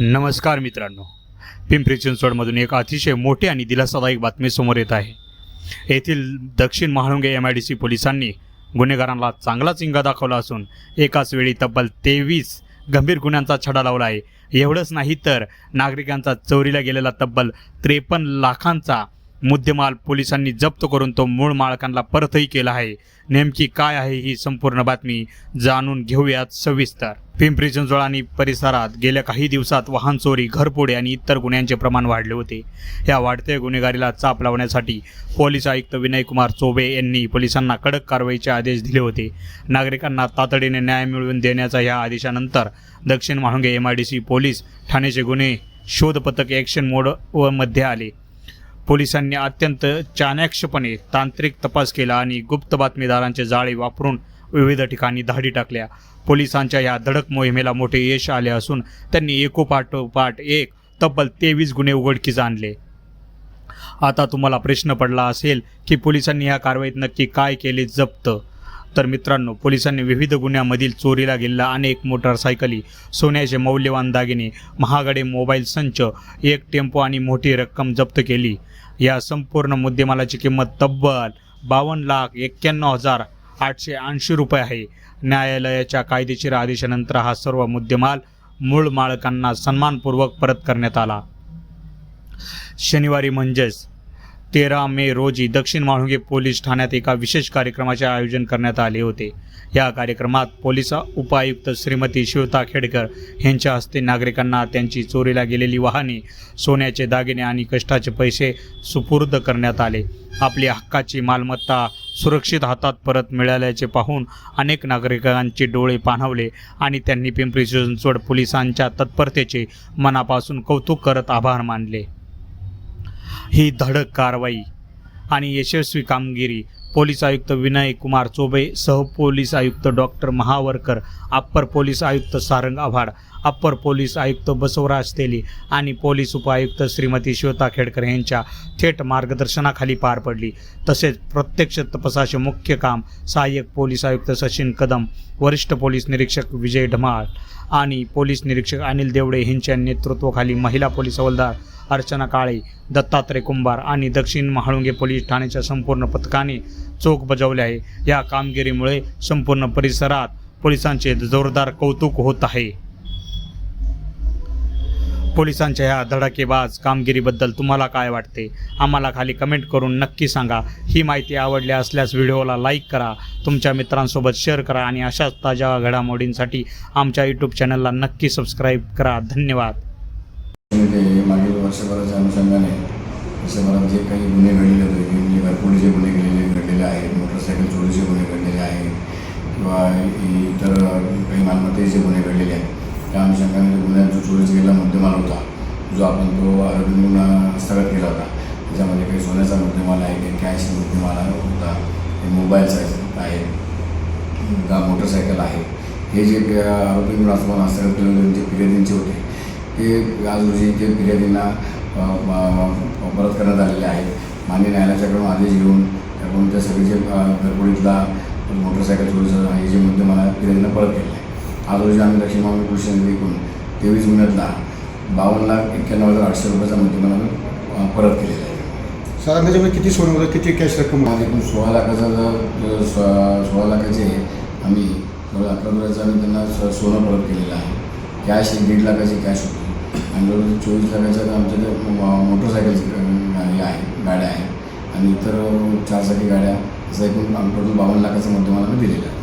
नमस्कार मित्रांनो, पिंपरी चिंचवडमधून एक अतिशय मोठी आणि दिलासादायक बातमी समोर येत आहे। येथील दक्षिण महाळुंगे MIDC पोलिसांनी गुन्हेगारांना चांगलाच इंगा दाखवला असून एकाच वेळी तब्बल 23 गंभीर गुन्ह्यांचा छडा लावला आहे। एवढंच नाही तर नागरिकांचा चोरीला गेलेला तब्बल 53 लाखांचा मुद्देमाल पोलिसांनी जप्त करून तो मूळ मालकांना परतही केला आहे। नेमकी काय आहे ही संपूर्ण बातमी जाणून घेऊयात सविस्तर। पिंपरी चिंचवड आणि परिसरात गेल्या काही दिवसात वाहन चोरी, घरफोडी आणि इतर गुन्ह्यांचे प्रमाण वाढले होते। या वाढत्या गुन्हेगारीला चाप लावण्यासाठी पोलीस आयुक्त विनयकुमार चौबे यांनी पोलिसांना कडक कारवाईचे आदेश दिले होते। नागरिकांना तातडीने न्याय मिळवून देण्याच्या या आदेशानंतर दक्षिण महाळुंगे MIDC पोलीस ठाण्याचे गुन्हे शोध पथक ॲक्शन मोड मध्ये आले। पोलिसांनी अत्यंत चाणाक्षपणे तांत्रिक तपास केला आणि गुप्त बातमीदारांचे जाळे वापरून विविध ठिकाणी धाडी टाकल्या। पोलिसांच्या या धडक मोहिमेला मोठे यश आले असून त्यांनी एकोपाठोपाठ एक तब्बल 23 गुन्हे उघडकीस आणले। आता तुम्हाला प्रश्न पडला असेल की पोलिसांनी या कारवाईत नक्की काय केले जप्त? तर मित्रांनो, पोलिसांनी विविध गुन्ह्यांमधील चोरीला गेलेल्या अनेक मोटारसायकली, सोन्याचे मौल्यवान दागिने, महागडे मोबाईल संच, एक टेम्पो आणि मोठी रक्कम जप्त केली। या संपूर्ण मुद्देमालाची किंमत तब्बल 52,91,880 रुपये आहे। न्यायालयाच्या कायदेशीर आदेशानंतर हा सर्व मुद्देमाल मूळ मालकांना सन्मानपूर्वक परत करण्यात आला। शनिवारी म्हणजेच 13 मे रोजी दक्षिण महाळुंगे पोलीस ठाण्यात एका विशेष कार्यक्रमाचे आयोजन करण्यात आले होते। या कार्यक्रमात पोलीस उपायुक्त श्रीमती श्वेता खेडकर यांच्या हस्ते नागरिकांना त्यांची चोरीला गेलेली वाहने, सोन्याचे दागिने आणि कष्टाचे पैसे सुपूर्द करण्यात आले। आपली हक्काची मालमत्ता सुरक्षित हातात परत मिळाल्याचे पाहून अनेक नागरिकांचे डोळे पाणावले आणि त्यांनी पिंपरी चिंचवड पोलिसांच्या तत्परतेचे मनापासून कौतुक करत आभार मानले। ही धडक कारवाई आणि यशस्वी कामगिरी पोलीस आयुक्त विनयकुमार चौबे, सहपोलीस आयुक्त डॉक्टर महावरकर, अप्पर पोलीस आयुक्त सारंग आव्हाड, अप्पर पोलीस आयुक्त बसवराज तेली आणि पोलीस उपायुक्त श्रीमती श्वेता खेडकर यांच्या थेट मार्गदर्शनाखाली पार पडली। तसेच प्रत्यक्ष तपासाचे मुख्य काम सहाय्यक पोलीस आयुक्त सचिन कदम, वरिष्ठ पोलीस निरीक्षक विजय ढमाळ आणि पोलीस निरीक्षक अनिल देवडे यांच्या नेतृत्वाखाली महिला पोलीस हवालदार अर्चना काळे, दत्तात्रय कुंभार आणि दक्षिण महाळुंगे पोलीस ठाण्याच्या संपूर्ण पथकाने चोख बजावले आहे। या कामगिरीमुळे संपूर्ण परिसरात पोलिसांचे जोरदार कौतुक होत आहे। पोलिसांच्या या धडाकेबाज कामगिरीबद्दल तुम्हाला काय वाटते? आम्हाला खाली कमेंट करून नक्की सांगा। ही माहिती आवडली असल्यास व्हिडिओला लाईक करा, तुमच्या मित्रांसोबत शेअर करा आणि अशाच ताज्या घडामोडींसाठी आमच्या YouTube चॅनलला नक्की सबस्क्राईब करा। धन्यवाद। मागील वर्षभराच्या अनुषंगाने वर्षभरात जे काही गुन्हे घडलेले होते, म्हणजे घरफोडीचे गुन्हे घडलेले आहेत, मोटरसायकल चोरीचे गुन्हे घडलेले आहेत किंवा इतर काही मालमत्तेचे गुन्हे घडलेले आहेत, त्या अनुषंगाने गुन्ह्यात जो चोरीचा गेलेला मुद्देमाल होता, जो आपण तो आरोपींकडून हस्तगत केला होता, त्याच्यामध्ये काही सोन्याचा मुद्देमाल आहे, काही कॅश मुद्देमाल होता, मोबाईल्स आहेत, मोटरसायकल आहे, हे जे आरोपींकडून आपण हस्तगत केले होते जे फिर्यादींचे होते ते आज रोजी ते फिर्यादींना परत करण्यात आलेले आहेत। माननीय न्यायालयाच्याकडून आदेश घेऊन आपण त्या सगळे जे घरफोडीतला मोटरसायकल चोरीचा हे जे मुद्देमाल फिर्यादींना परत केले आहे। आज रोजी आम्ही दक्षिण महाळुंगे पोलीस स्टेशन एकूण 23 गुन्ह्यातला 52,91,800 रुपयाचा मुद्देमाल परत केलेला आहे। साधारण त्याच्यामध्ये किती सोनं होतं, किती कॅश रक्कम? एकूण 16 लाखाचा 16 लाखाचे आम्ही 11 तोळ्याचं आम्ही त्यांना सोनं परत केलेलं आहे। कॅश 1.5 लाखाची कॅश होती आणि 24 लाखाच्या आमच्या मोटरसायकलची हे आहे, गाड्या आहेत आणि इतर 4 चाकी गाड्या, असं एकूण टोटल 52 लाखाचा मुद्देमाल आम्ही दिलेला आहे।